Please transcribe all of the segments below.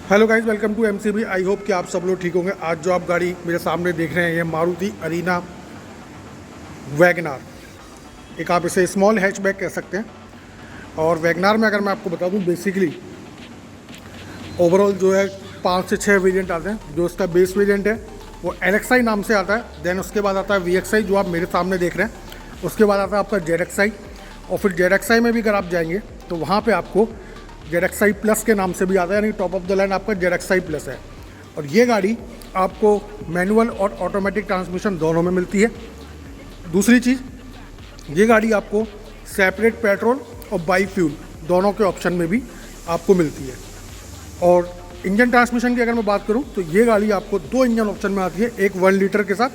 Hello guys, welcome to MCB. I hope कि आप सब लोग ठीक होंगे। आज जो आप गाड़ी मेरे सामने देख रहे हैं ये मारुति अरीना वैगनार, एक आप इसे स्मॉल हैचबैक कह सकते हैं। और वैगनार में अगर मैं आपको बता दूं, बेसिकली ओवरऑल जो है 5 से 6 वेरिएंट आते हैं। जो इसका बेस वेरिएंट है वो LXi नाम से आता है। देन उसके बाद आता है VXi जो आप मेरे सामने देख रहे हैं। उसके बाद आता है आपका ZXi, और फिर ZXi में भी अगर आप जाएंगे तो वहाँ पर आपको ZXi प्लस के नाम से भी आता है, यानी टॉप ऑफ द लाइन आपका ZXi प्लस है। और ये गाड़ी आपको मैनुअल और ऑटोमेटिक ट्रांसमिशन दोनों में मिलती है। दूसरी चीज़, ये गाड़ी आपको सेपरेट पेट्रोल और बाई फ्यूल दोनों के ऑप्शन में भी आपको मिलती है। और इंजन ट्रांसमिशन की अगर मैं बात करूं तो ये गाड़ी आपको 2 इंजन ऑप्शन में आती है, एक 1 लीटर के साथ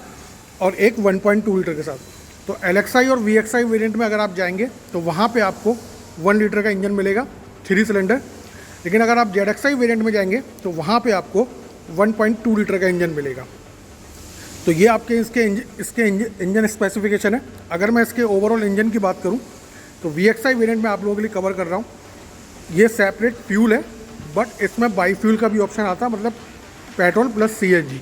और एक 1.2 लीटर के साथ। तो LXi और VXi वेरिएंट में अगर आप जाएंगे तो वहाँ पे आपको 1 लीटर का इंजन मिलेगा, 3 सिलेंडर। लेकिन अगर आप ZXi वेरिएंट में जाएंगे तो वहाँ पे आपको 1.2 लीटर का इंजन मिलेगा। तो ये आपके इसके इंजन स्पेसिफिकेशन है। अगर मैं इसके ओवरऑल इंजन की बात करूँ तो VXi वेरिएंट में आप लोगों के लिए कवर कर रहा हूँ। ये सेपरेट फ्यूल है, बट इसमें बाई फ्यूल का भी ऑप्शन आता है, मतलब पेट्रोल प्लस CNG।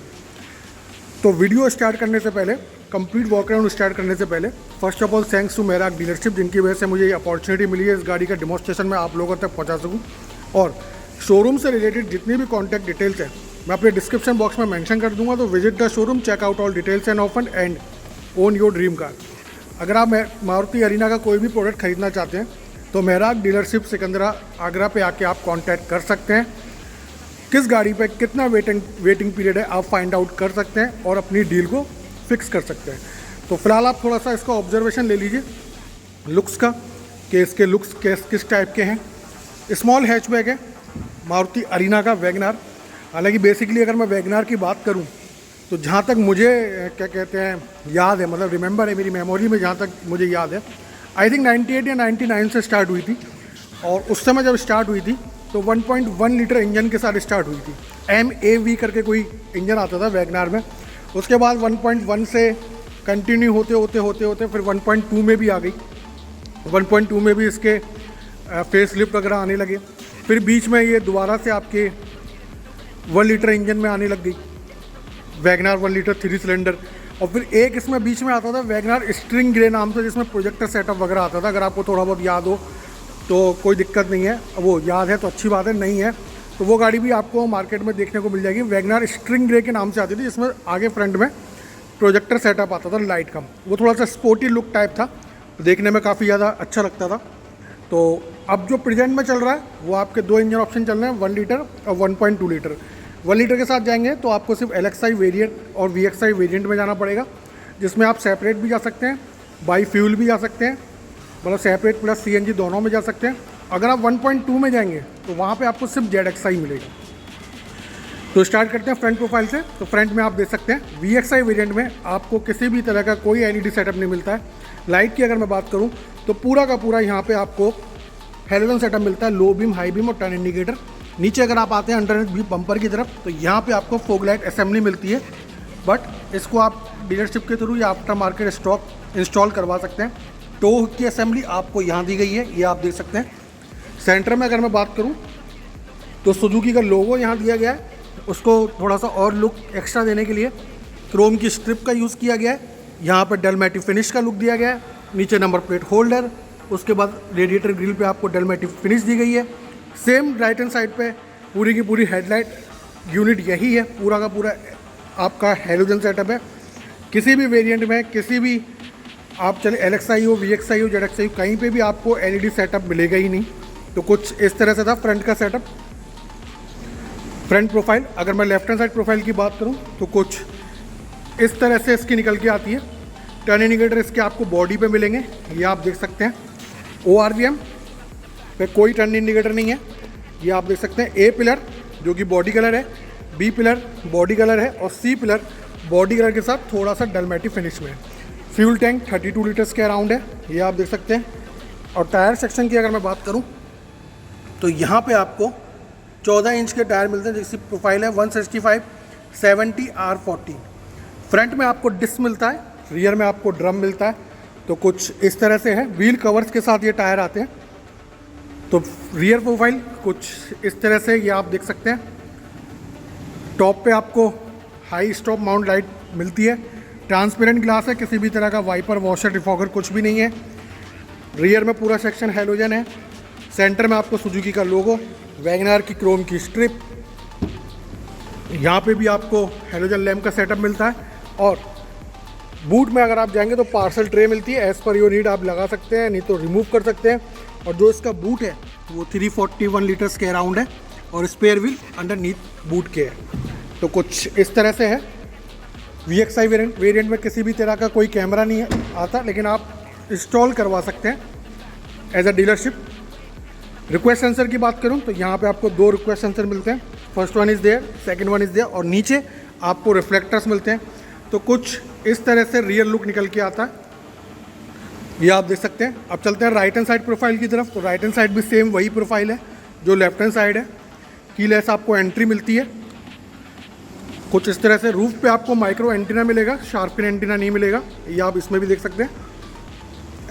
तो वीडियो स्टार्ट करने से पहले, कंप्लीट वॉक अराउंड स्टार्ट करने से पहले, first of all thanks to मेराक डीलरशिप, जिनकी वजह से मुझे ये अपॉर्चुनिटी मिली है इस गाड़ी का डेमोस्ट्रेशन मैं आप लोगों तक पहुंचा सकूं। और शोरूम से रिलेटेड जितनी भी कॉन्टैक्ट डिटेल्स हैं मैं अपने डिस्क्रिप्शन बॉक्स में मेंशन कर दूंगा। तो visit the showroom, check out all details and ऑफन and own your dream car. अगर आप मारुति अरीना का कोई भी प्रोडक्ट खरीदना चाहते हैं तो मेराक डीलरशिप सिकंदरा आगरा पे आके आप कॉन्टैक्ट कर सकते हैं। किस गाड़ी पे कितना वेटिंग पीरियड है आप फाइंड आउट कर सकते हैं और अपनी डील को फिक्स कर सकते हैं। तो फिलहाल आप थोड़ा सा इसका ऑब्जर्वेशन ले लीजिए लुक्स का, कि इसके लुक्स किस टाइप के हैं। स्मॉल हैचबैक है मारुति अरीना का वैगनार। हालांकि बेसिकली अगर मैं वैगनार की बात करूं तो जहां तक मुझे क्या कहते हैं याद है, मतलब रिमेंबर है, मेरी मेमोरी में जहां तक मुझे याद है, आई थिंक 98 या 99 से स्टार्ट हुई थी। और उस समय जब स्टार्ट हुई थी तो 1.1 लीटर इंजन के साथ स्टार्ट हुई थी। MAV करके कोई इंजन आता था वैगनार में। उसके बाद 1.1 से कंटिन्यू होते फिर 1.2 में भी आ गई। 1.2 में भी इसके फेस लिफ्ट वगैरह आने लगे। फिर बीच में ये दोबारा से आपके 1 लीटर इंजन में आने लग गई वैगनार 1 लीटर 3 सिलेंडर। और फिर एक इसमें बीच में आता था वैगनार स्ट्रिंग ग्रे नाम से, जिसमें प्रोजेक्टर सेटअप वगैरह आता था। अगर आपको थोड़ा बहुत याद हो तो कोई दिक्कत नहीं है, वो याद है तो अच्छी बात है, नहीं है तो वो गाड़ी भी आपको मार्केट में देखने को मिल जाएगी। वैगनार स्ट्रिंग ग्रे के नाम से आती थी, जिसमें आगे फ्रंट में प्रोजेक्टर सेटअप आता था लाइट का। वो थोड़ा सा स्पोर्टी लुक टाइप था, देखने में काफ़ी ज़्यादा अच्छा लगता था। तो अब जो प्रेजेंट में चल रहा है वो आपके 2 इंजन ऑप्शन चल रहे हैं, 1 लीटर और 1.2 लीटर। 1 लीटर के साथ जाएंगे तो आपको सिर्फ LXi वेरिएंट और VXi वेरिएंट में जाना पड़ेगा, जिसमें आप सेपरेट भी जा सकते हैं, बाई फ्यूल भी जा सकते हैं, मतलब सेपरेट प्लस CNG दोनों में जा सकते हैं। अगर आप 1.2 में जाएंगे तो वहाँ पे आपको सिर्फ ZXi मिलेगा। तो स्टार्ट करते हैं फ्रंट प्रोफाइल से। तो फ्रंट में आप देख सकते हैं VXi वेरिएंट में आपको किसी भी तरह का कोई LED सेटअप नहीं मिलता है। लाइट की अगर मैं बात करूँ तो पूरा का पूरा यहाँ पे आपको हेलोजन सेटअप मिलता है, लो बीम, हाई बीम और टर्न इंडिकेटर। नीचे अगर आप आते हैं अंडरनेथ भी बम्पर की तरफ तो यहाँ पे आपको फॉग लाइट असेंबली मिलती है, बट इसको आप डीलरशिप के थ्रू या आफ्टर मार्केट स्टॉक इंस्टॉल करवा सकते हैं। टो की असेंबली आपको यहाँ दी गई है, ये आप देख सकते हैं। सेंटर में अगर मैं बात करूँ तो सुजुकी का लोगो यहाँ दिया गया है, उसको थोड़ा सा और लुक एक्स्ट्रा देने के लिए क्रोम की स्ट्रिप का यूज़ किया गया है। यहाँ पर डलमेटिव फिनिश का लुक दिया गया है। नीचे नंबर प्लेट होल्डर, उसके बाद रेडिएटर ग्रिल पे आपको डलमेटिव फिनिश दी गई है। सेम राइट हैंड साइड पे पूरी की पूरी हेडलाइट यूनिट यही है, पूरा का पूरा आपका हेलोजन सेटअप है। किसी भी वेरिएंट में, किसी भी आप चले LXi हो, VXi हो, ZXi हो, कहीं पे भी आपको LED सेटअप मिलेगा ही नहीं। तो कुछ इस तरह से था फ्रंट का सेटअप। फ्रंट प्रोफाइल अगर मैं लेफ्ट हैंड साइड प्रोफाइल की बात करूं तो कुछ इस तरह से इसकी निकल के आती है। टर्न इंडिकेटर इसके आपको बॉडी पे मिलेंगे, ये आप देख सकते हैं। ORVM पे कोई टर्न इंडिकेटर नहीं है, ये आप देख सकते हैं। A पिलर जो कि बॉडी कलर है, B पिलर बॉडी कलर है और C पिलर बॉडी कलर के साथ थोड़ा सा डलमेटिव फिनिश में। फ्यूल टैंक 32 लीटर्स के अराउंड है, ये आप देख सकते हैं। और टायर सेक्शन की अगर मैं बात करूं तो यहाँ पे आपको 14 इंच के टायर मिलते हैं, जिसकी प्रोफाइल है 165/70R14। फ्रंट में आपको डिस्क मिलता है, रियर में आपको ड्रम मिलता है। तो कुछ इस तरह से है, व्हील कवर्स के साथ ये टायर आते हैं। तो रियर प्रोफाइल कुछ इस तरह से ये आप देख सकते हैं। टॉप पे आपको हाई स्टॉप माउंट लाइट मिलती है। ट्रांसपेरेंट ग्लास है, किसी भी तरह का वाइपर वॉशर डिफॉगर कुछ भी नहीं है। रियर में पूरा सेक्शन हैलोजन है। सेंटर में आपको सुजुकी का लोगो, वैगनार की क्रोम की स्ट्रिप, यहाँ पे भी आपको हैलोजन लैम्प का सेटअप मिलता है। और बूट में अगर आप जाएंगे तो पार्सल ट्रे मिलती है, एज़ पर योर नीड आप लगा सकते हैं, नहीं तो रिमूव कर सकते हैं। और जो इसका बूट है वो 341 लीटर्स के अराउंड है और स्पेयर व्हील अंडरनीथ बूट के है। तो कुछ इस तरह से है। VXI वेरिएंट में किसी भी तरह का कोई कैमरा नहीं आता, लेकिन आप इंस्टॉल करवा सकते हैं as a dealership. Request sensor की बात करूं तो यहाँ पे आपको 2 रिक्वेस्ट सेंसर मिलते हैं। First one is there, second one is there, और नीचे आपको रिफ्लेक्टर्स मिलते हैं। तो कुछ इस तरह से रियल लुक निकल के आता है, ये आप देख सकते हैं। अब चलते हैं राइट हैंड साइड प्रोफाइल की तरफ। तो राइट हैंड साइड भी सेम वही प्रोफाइल है जो लेफ्ट हैंड साइड है। कीलेस आपको एंट्री मिलती है कुछ इस तरह से। रूफ पे आपको माइक्रो एंटीना मिलेगा, शार्पिन एंटीना नहीं मिलेगा, ये आप इसमें भी देख सकते हैं।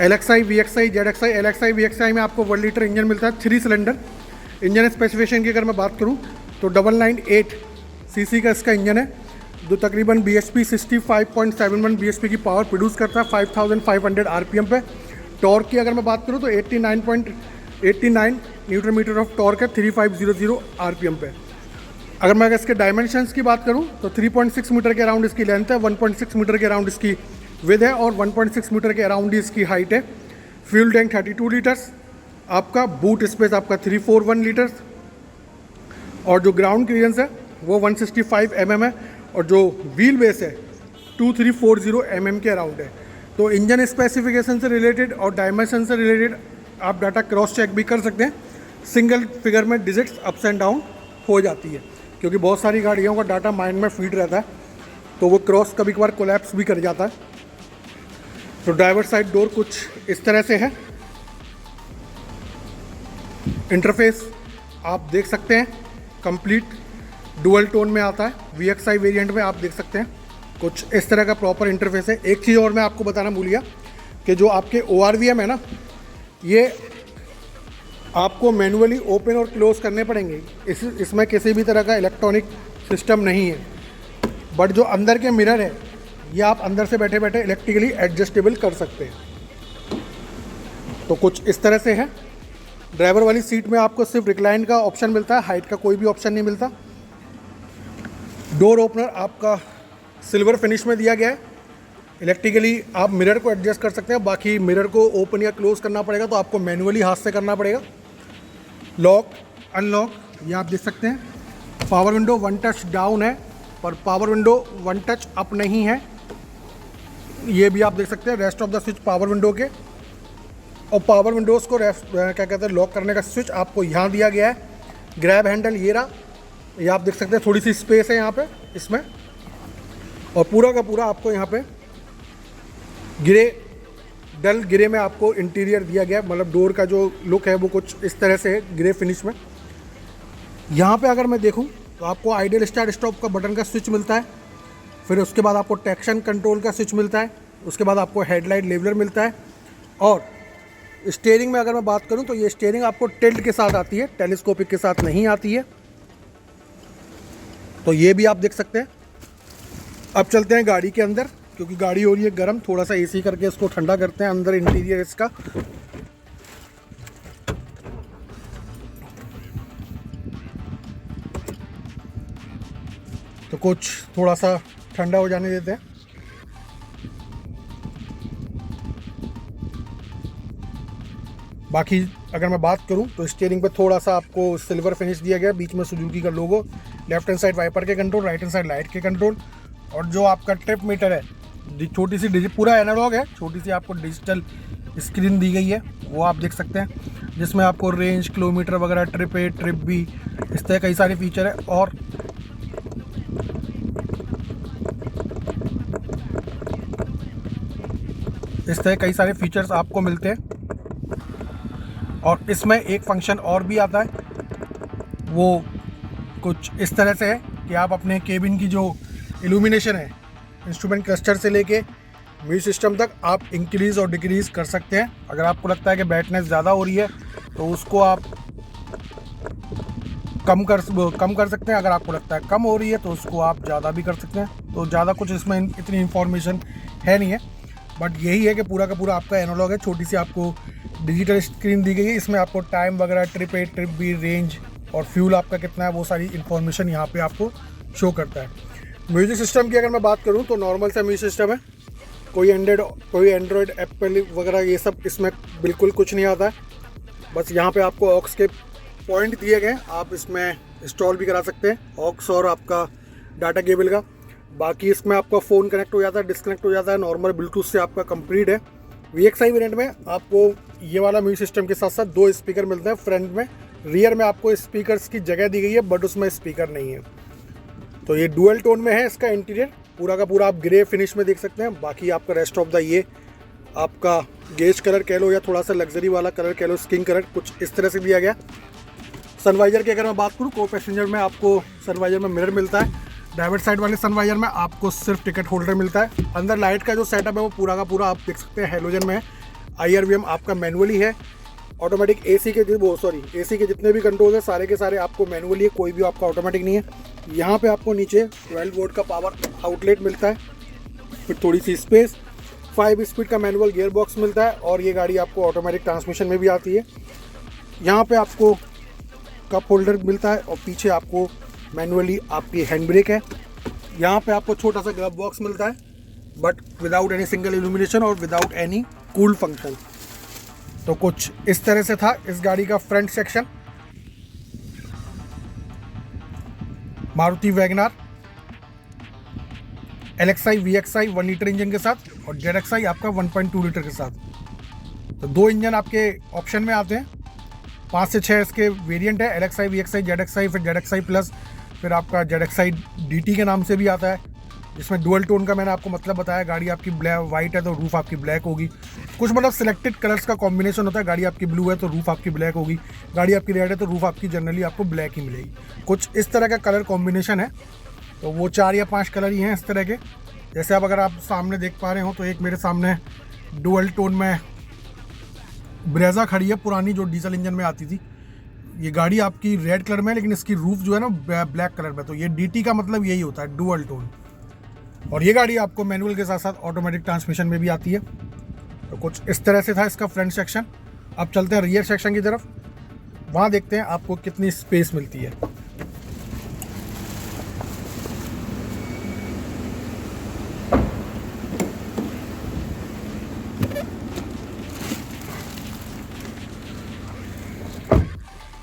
LXI, VXI, ZXI, LXI, VXI में आपको 1 लीटर इंजन मिलता है, 3 सिलेंडर। इंजन स्पेसिफिकेशन की अगर मैं बात करूं तो 998 सीसी का इसका इंजन है, जो तकरीबन BHP 65.71 BHP की पावर प्रोड्यूस करता है 5500 RPM पे। टॉर्क की अगर मैं बात करूं तो 89 न्यूटन मीटर ऑफ टॉर्क है 3500 RPM पे। अगर मैं इसके डायमेंशंस की बात करूं तो 3.6 मीटर के अराउंड इसकी लेंथ है, 1.6 मीटर के अराउंड इसकी विद है और 1.6 मीटर के अराउंड इसकी हाइट है। फ्यूल टैंक 32 लीटर्स, आपका बूट स्पेस आपका 341 लीटर्स, और जो ग्राउंड क्लियरेंस है वो 165 mm है, और जो व्हील बेस है 2340 mm के अराउंड है। तो इंजन स्पेसिफिकेशन से रिलेटेड और डायमेंशन से रिलेटेड आप डाटा क्रॉस चेक भी कर सकते हैं। सिंगल फिगर में डिजिट्स अप्स एंड डाउन हो जाती है, क्योंकि बहुत सारी गाड़ियों का डाटा माइंड में फीड रहता है, तो वो क्रॉस कभी कभार कोलैप्स भी कर जाता है। तो ड्राइवर साइड डोर कुछ इस तरह से है। इंटरफेस आप देख सकते हैं कंप्लीट डुअल टोन में आता है। VXI वेरिएंट में आप देख सकते हैं कुछ इस तरह का प्रॉपर इंटरफेस है। एक चीज़ और मैं आपको बताना भूल गया कि जो आपके ORVM है ना, ये आपको मैनुअली ओपन और क्लोज करने पड़ेंगे। इसमें किसी भी तरह का इलेक्ट्रॉनिक सिस्टम नहीं है, बट जो अंदर के मिरर है ये आप अंदर से बैठे बैठे इलेक्ट्रिकली एडजस्टेबल कर सकते हैं। तो कुछ इस तरह से है। ड्राइवर वाली सीट में आपको सिर्फ रिक्लाइन का ऑप्शन मिलता है, हाइट का कोई भी ऑप्शन नहीं मिलता। डोर ओपनर आपका सिल्वर फिनिश में दिया गया है। इलेक्ट्रिकली आप मिरर को एडजस्ट कर सकते हैं, बाकी मिरर को ओपन या क्लोज करना पड़ेगा तो आपको मैनुअली हाथ से करना पड़ेगा। लॉक अनलॉक ये आप देख सकते हैं। पावर विंडो 1 टच डाउन है, पर पावर विंडो 1 टच अप नहीं है, ये भी आप देख सकते हैं। Rest of the switch power window के, और पावर विंडोज़ को क्या कहते हैं लॉक करने का स्विच आपको यहाँ दिया गया है। ग्रैब हैंडल ये रहा, ये आप देख सकते हैं। थोड़ी सी स्पेस है यहाँ पे इसमें, और पूरा का पूरा आपको यहाँ पे ग्रे, डल ग्रे में आपको इंटीरियर दिया गया है। मतलब डोर का जो लुक है वो कुछ इस तरह से है, ग्रे फिनिश में। यहाँ पे अगर मैं देखूँ तो आपको आइडियल स्टार्ट स्टॉप का बटन का स्विच मिलता है, फिर उसके बाद आपको ट्रैक्शन कंट्रोल का स्विच मिलता है, उसके बाद आपको हेडलाइट लेवलर मिलता है। और स्टीयरिंग में अगर मैं बात करूं तो ये स्टीयरिंग आपको टिल्ट के साथ आती है, टेलीस्कोपिक के साथ नहीं आती है, तो ये भी आप देख सकते हैं। अब चलते हैं गाड़ी के अंदर, क्योंकि गाड़ी हो रही है गर्म, थोड़ा सा AC करके इसको ठंडा करते हैं। अंदर इंटीरियर इसका तो कुछ थोड़ा सा ठंडा हो जाने देते हैं। बाकी अगर मैं बात करूं तो स्टीयरिंग पे थोड़ा सा आपको सिल्वर फिनिश दिया गया, बीच में सुजुकी का लोगो, लेफ्ट हैंड साइड वाइपर के control, right hand side light के कंट्रोल, और जो आपका ट्रिप मीटर है छोटी सी पूरा एनालॉग है, छोटी सी आपको डिजिटल स्क्रीन दी गई है, वो आप देख सकते हैं, जिसमें आपको रेंज, किलोमीटर वगैरह, ट्रिप A, ट्रिप B, इस तरह कई सारे फीचर है। और इस तरह कई सारे फीचर्स आपको मिलते हैं। और इसमें एक फंक्शन और भी आता है, वो कुछ इस तरह से है कि आप अपने केबिन की जो इल्यूमिनेशन है, इंस्ट्रूमेंट क्लस्टर से लेके म्यूजिक सिस्टम तक आप इंक्रीज़ और डिक्रीज़ कर सकते हैं। अगर आपको लगता है कि ब्राइटनेस ज़्यादा हो रही है तो उसको आप कम कर सकते हैं। अगर आपको लगता है कम हो रही है तो उसको आप ज़्यादा भी कर सकते हैं। तो ज़्यादा कुछ इसमें इतनी इन्फॉर्मेशन है नहीं है, बट यही है कि पूरा का पूरा आपका एनालॉग है। छोटी सी आपको डिजिटल स्क्रीन दी गई है, इसमें आपको टाइम वगैरह, trip A, trip B, range और फ्यूल आपका कितना है वो सारी इन्फॉर्मेशन यहाँ पे आपको शो करता है। म्यूज़िक सिस्टम की अगर मैं बात करूँ तो नॉर्मल सा म्यूज़िक सिस्टम है। कोई एंड्रॉयड एप्पल वगैरह ये सब इसमें बिल्कुल कुछ नहीं आता है। बस यहाँ पे आपको ऑक्स के पॉइंट दिए गए, आप इसमें इंस्टॉल भी करा सकते हैं ऑक्स और आपका डाटा केबल का। बाकी इसमें आपका फ़ोन कनेक्ट हो जाता है, डिस्कनेक्ट हो जाता है, नॉर्मल ब्लूटूथ से आपका कंप्लीट है। VXI वेरिएंट में आपको ये वाला म्यूजिक सिस्टम के साथ साथ 2 स्पीकर मिलते हैं फ्रंट में। रियर में आपको स्पीकर्स की जगह दी गई है, बट उसमें स्पीकर नहीं है। तो ये डुअल टोन में है इसका इंटीरियर, पूरा का पूरा आप ग्रे फिनिश में देख सकते हैं। बाकी आपका रेस्ट ऑफ द ये आपका गेज कलर कह लो या थोड़ा सा लग्जरी वाला कलर कह लो, स्किन कलर कुछ इस तरह से दिया गया। सनवाइजर की अगर मैं बात करूँ, को पैसेंजर में आपको सनवाइजर में मिरर मिलता है। ड्राइवर साइड वाले सनवाइजर में आपको सिर्फ टिकट होल्डर मिलता है। अंदर लाइट का जो सेटअप है वो पूरा का पूरा आप देख सकते हैं हेलोजन में है। IRVM आपका मैनुअली है। ऑटोमेटिक AC के जितने भी कंट्रोल है सारे के सारे आपको मैनुअली है, कोई भी आपका ऑटोमेटिक नहीं है। यहाँ पे आपको नीचे 12 वोल्ट का पावर आउटलेट मिलता है, फिर थोड़ी सी स्पेस, 5 स्पीड का मैनुअल गियर बॉक्स मिलता है और ये गाड़ी आपको ऑटोमेटिक ट्रांसमिशन में भी आती है। यहाँ पे आपको कप होल्डर मिलता है और पीछे आपको मैनुअली आपकी हैंड ब्रेक है। यहाँ पे आपको छोटा सा ग्लव बॉक्स मिलता है, but without any single illumination और विदाउट एनी कूल फंक्शन। तो कुछ इस तरह से था इस गाड़ी का front section. Maruti Wagon R LXI VXI 1 litre engine के साथ और ZXI आपका 1.2 लीटर के साथ। तो 2 इंजन आपके ऑप्शन में आते हैं, 5 से 6 इसके वेरिएंट है। LXI VXI ZXI, फिर ZXI प्लस, फिर आपका ZXI DT के नाम से भी आता है, जिसमें डुअल टोन का मैंने आपको मतलब बताया। गाड़ी आपकी वाइट है तो रूफ आपकी ब्लैक होगी। कुछ मतलब सिलेक्टेड कलर्स का कॉम्बिनेशन होता है। गाड़ी आपकी ब्लू है तो रूफ आपकी ब्लैक होगी, गाड़ी आपकी रेड है तो रूफ आपकी जनरली आपको ब्लैक ही मिलेगी। कुछ इस तरह का कलर कॉम्बिनेशन है। तो वो 4 या 5 कलर ही हैं इस तरह के। जैसे अब अगर आप सामने देख पा रहे हो तो एक मेरे सामने डुअल टोन में ब्रेजा खड़ी है, पुरानी जो डीजल इंजन में आती थी। ये गाड़ी आपकी रेड कलर में है, लेकिन इसकी रूफ जो है ना ब्लैक कलर में। तो ये DT का मतलब यही होता है, डुअल टोन। और ये गाड़ी आपको मैनुअल के साथ साथ ऑटोमेटिक ट्रांसमिशन में भी आती है। तो कुछ इस तरह से था इसका फ्रंट सेक्शन। अब चलते हैं रियर सेक्शन की तरफ, वहाँ देखते हैं आपको कितनी स्पेस मिलती है।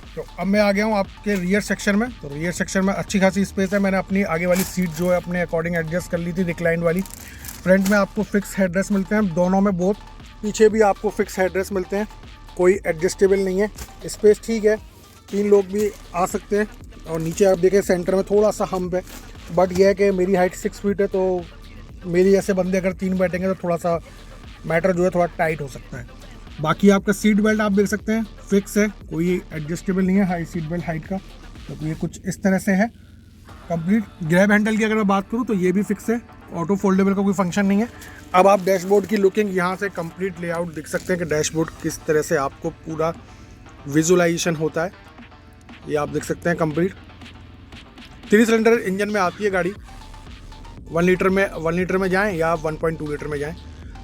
तो अब मैं आ गया हूँ आपके रियर सेक्शन में। तो रियर सेक्शन में अच्छी खासी स्पेस है। मैंने अपनी आगे वाली सीट जो है अपने अकॉर्डिंग एडजस्ट कर ली थी, रिक्लाइन वाली। फ्रंट में आपको फिक्स हेडरेस्ट मिलते हैं दोनों में, बोथ। पीछे भी आपको फिक्स हेडरेस्ट मिलते हैं, कोई एडजस्टेबल नहीं है। स्पेस ठीक है, 3 लोग भी आ सकते हैं। और नीचे आप देखें सेंटर में थोड़ा सा हम्प है, बट यह है कि मेरी हाइट 6 फीट है, तो मेरी जैसे बंदे अगर 3 बैठेंगे तो थोड़ा सा मैटर जो है थोड़ा टाइट हो सकता है। बाकी आपका सीट बेल्ट आप देख सकते हैं फिक्स है, कोई एडजस्टेबल नहीं है हाई सीट बेल्ट हाइट का। तो ये कुछ इस तरह से है कंप्लीट। ग्रैब हैंडल की अगर मैं बात करूँ तो ये भी फिक्स है, ऑटो फोल्डेबल का कोई फंक्शन नहीं है। अब आप डैशबोर्ड की लुकिंग यहाँ से कंप्लीट लेआउट देख सकते हैं कि डैशबोर्ड किस तरह से आपको पूरा विजुअलाइजेशन होता है, ये आप देख सकते हैं कंप्लीट। 3 सिलेंडर इंजन में आती है गाड़ी। 1 लीटर में जाएँ या 1.2 लीटर में जाएँ,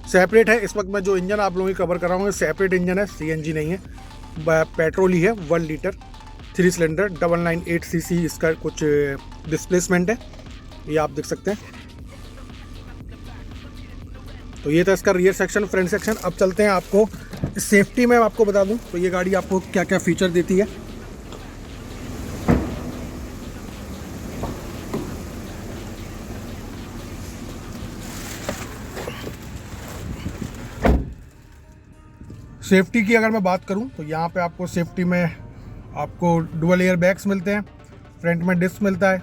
सेपरेट है। इस वक्त मैं जो इंजन आप लोगों की कवर कर रहा हूँ सेपरेट इंजन है, CNG नहीं है, पेट्रोल ही है। 1 लीटर 3 सिलेंडर 998 cc इसका कुछ डिस्प्लेसमेंट है, ये आप देख सकते हैं। तो ये था इसका रियर सेक्शन। फ्रंट सेक्शन अब चलते हैं आपको सेफ्टी में आपको बता दूं तो ये गाड़ी आपको क्या क्या फीचर देती है। सेफ्टी की अगर मैं बात करूं तो यहाँ पे आपको सेफ्टी में आपको डुअल एयर बैग्स मिलते हैं, फ्रंट में डिस्क मिलता है,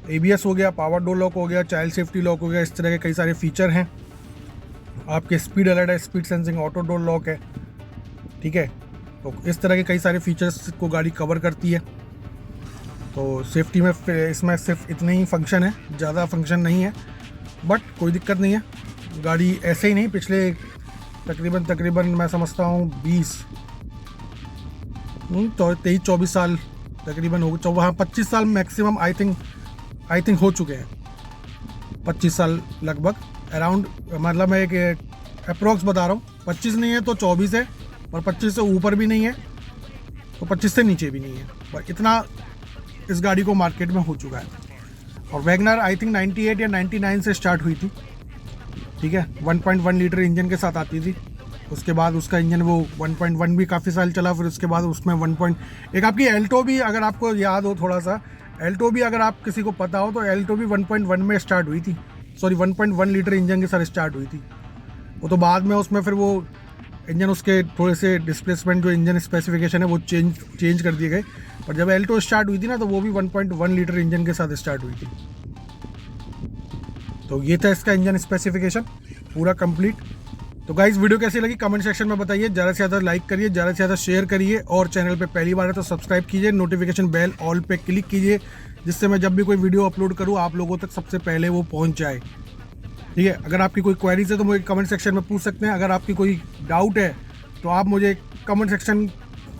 ABS हो गया, पावर डोर लॉक हो गया, चाइल्ड सेफ्टी लॉक हो गया। इस तरह के कई सारे फीचर हैं। आपके स्पीड अलर्ट है, speed sensing, auto door lock है, ठीक है। तो इस तरह के कई सारे फीचर्स को गाड़ी कवर करती है। तो सेफ्टी में इसमें सिर्फ इतने ही फंक्शन है, ज़्यादा फंक्शन नहीं है, बट कोई दिक्कत नहीं है। गाड़ी ऐसे ही नहीं, पिछले तकरीबन मैं समझता हूँ 23-24 साल तकरीबन हो तो वहाँ 25 साल मैक्सिमम आई थिंक हो चुके हैं, 25 साल लगभग अराउंड, मतलब मैं एक अप्रोक्स बता रहा हूँ, 25 नहीं है तो 24 है, और 25 से ऊपर भी नहीं है तो 25 से नीचे भी नहीं है, पर इतना इस गाड़ी को मार्केट में हो चुका है। और वैगनर आई थिंक 98 या 99 से स्टार्ट हुई थी, ठीक है, 1.1 लीटर इंजन के साथ आती थी। उसके बाद उसका इंजन वो 1.1 भी काफ़ी साल चला, फिर उसके बाद उसमें एक आपकी एल्टो भी, अगर आपको याद हो थोड़ा सा, एल्टो भी अगर आप किसी को पता हो तो एल्टो भी 1.1 में स्टार्ट हुई थी, सॉरी 1.1 लीटर इंजन के साथ स्टार्ट हुई थी। वो तो बाद में उसमें फिर वो इंजन उसके थोड़े से डिस्प्लेसमेंट जो इंजन स्पेसिफिकेशन है वो चेंज कर दिए गए, पर जब एल्टो स्टार्ट हुई थी ना तो वो भी 1.1 लीटर इंजन के साथ स्टार्ट हुई थी। तो ये था इसका इंजन स्पेसिफिकेशन पूरा कंप्लीट। तो गाइस वीडियो कैसी लगी कमेंट सेक्शन में बताइए, ज़्यादा से ज़्यादा लाइक करिए, ज़्यादा से ज़्यादा शेयर करिए, और चैनल पे पहली बार है तो सब्सक्राइब कीजिए, नोटिफिकेशन बेल ऑल पे क्लिक कीजिए, जिससे मैं जब भी कोई वीडियो अपलोड करूँ आप लोगों तक सबसे पहले वो पहुँच जाए, ठीक है। अगर आपकी कोई क्वेरीज है तो मुझे कमेंट सेक्शन में पूछ सकते हैं, अगर आपकी कोई डाउट है तो आप मुझे कमेंट सेक्शन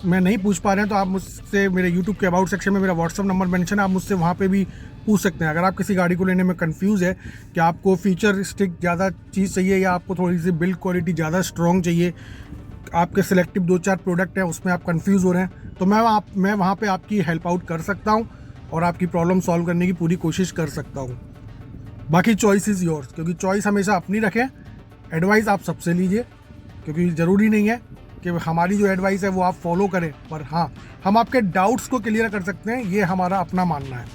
में नहीं पूछ पा रहे हैं तो आप मुझसे मेरे यूट्यूब के अबाउट सेक्शन में मेरा व्हाट्सअप नंबर मेंशन है, आप मुझसे वहाँ पे भी पूछ सकते हैं। अगर आप किसी गाड़ी को लेने में कंफ्यूज है कि आपको फीचर स्टिक ज़्यादा चीज़ चाहिए या आपको थोड़ी सी बिल्ड क्वालिटी ज़्यादा स्ट्रॉन्ग चाहिए, आपके सिलेक्टिव 2-4 प्रोडक्ट हैं उसमें आप कंफ्यूज हो रहे हैं, तो मैं वहाँ पे आपकी हेल्प आउट कर सकता हूँ और आपकी प्रॉब्लम सॉल्व करने की पूरी कोशिश कर सकता हूँ। बाकी चॉइस इज़ योर्स, क्योंकि चॉइस हमेशा अपनी रखें, एडवाइस आप सबसे लीजिए, क्योंकि ज़रूरी नहीं है कि हमारी जो एडवाइस है वो आप फॉलो करें, पर हाँ हम आपके डाउट्स को क्लियर कर सकते हैं, ये हमारा अपना मानना है,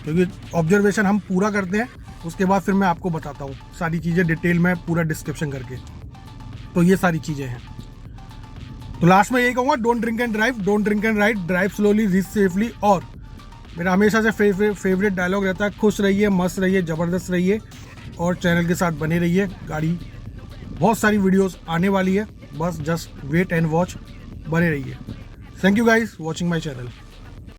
क्योंकि ऑब्जर्वेशन हम पूरा करते हैं, उसके बाद फिर मैं आपको बताता हूँ सारी चीज़ें डिटेल में पूरा डिस्क्रिप्शन करके। तो ये सारी चीज़ें हैं। तो लास्ट में यही कहूँगा, don't drink and drive, don't drink and ride, drive slowly, reach safely, और मेरा हमेशा से फेवरेट डायलॉग रहता है, खुश रहिए, मस्त रहिए, ज़बरदस्त रहिए, और चैनल के साथ बने रहिए। गाड़ी बहुत सारी वीडियोस आने वाली है, बस जस्ट वेट एंड वॉच, बने रहिए। Thank you guys watching my channel.